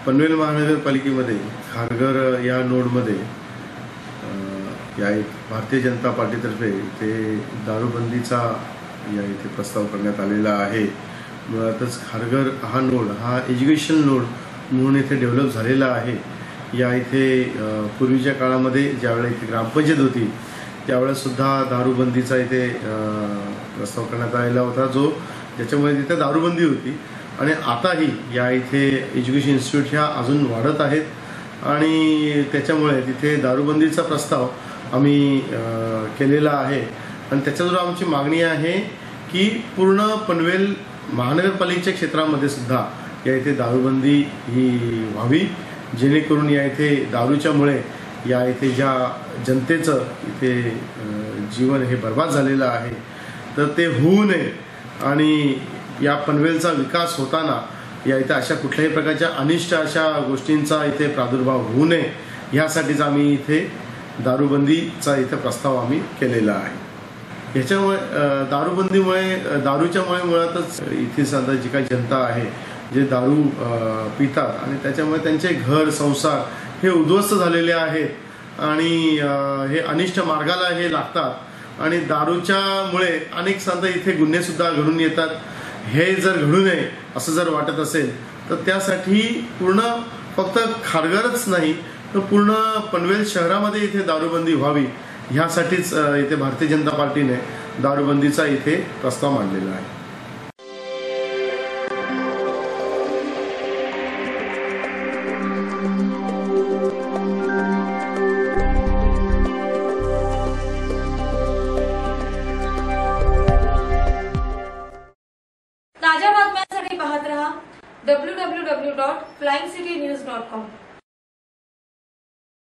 पनवेल महानगरपालिकेमध्ये खारघर या नोडमध्ये या भारतीय जनता पार्टीतर्फे ते दारूबंदीचा या इथे प्रस्ताव करण्यात आलेला आहे। मुळातच खारघर हा नोड हा एज्युकेशन नोड म्हणून इथे डेव्हलप झालेला आहे। या इथे पूर्वीच्या काळामध्ये ज्यावेळेला इथे ग्रामपंचायत होती त्यावेळेस सुद्धा दारूबंदीचा इथे प्रस्ताव करण्यात आलेला होता, जो ज्याच्यामुळे तिथे दारूबंदी होती। आणि आताही या इथे एज्युकेशन इन्स्टिट्यूट ह्या अजून वाढत आहेत आणि त्याच्यामुळे तिथे दारूबंदीचा प्रस्ताव आम्ही केलेला आहे। आणि त्याच्यावर आमची मागणी आहे की पूर्ण पनवेल महानगरपालिकेच्या क्षेत्रामध्ये सुद्धा या इथे दारूबंदी ही व्हावी, जेणेकरून या इथे दारूच्यामुळे या इथे ज्या जनतेचं इथे जीवन हे बर्बाद झालेलं आहे तर ते होऊ नये आणि या पनवेलचा विकास होताना या इथे अशा कुठल्याही प्रकारच्या अनिष्ट अशा गोष्टींचा इथे प्रादुर्भाव होऊ नये यासाठीच आम्ही इथे दारूबंदीचा इथे प्रस्ताव आम्ही केलेला आहे। याच्यामुळे दारूबंदीमुळे दारूच्यामुळे मुळातच इथे सध्या जी काही जनता आहे जे दारू पितात आणि त्याच्यामुळे त्यांचे घर संसार हे उद्ध्वस्त झालेले आहेत आणि हे अनिष्ट मार्गाला हे लागतात आणि दारूच्यामुळे अनेक सांधा इथे गुन्हे सुद्धा घडून येतात। हे जर घडू नये असं जर वाटत असेल तर त्यासाठी पूर्ण फक्त खारघरच नाही तर पूर्ण पनवेल शहरामध्ये इथे दारूबंदी व्हावी ह्यासाठीच इथे भारतीय जनता पार्टीने दारूबंदीचा इथे प्रस्ताव मांडलेला आहे। ताज्या बातम्यांसाठी पाहत रहा www.flyingcitynews.com।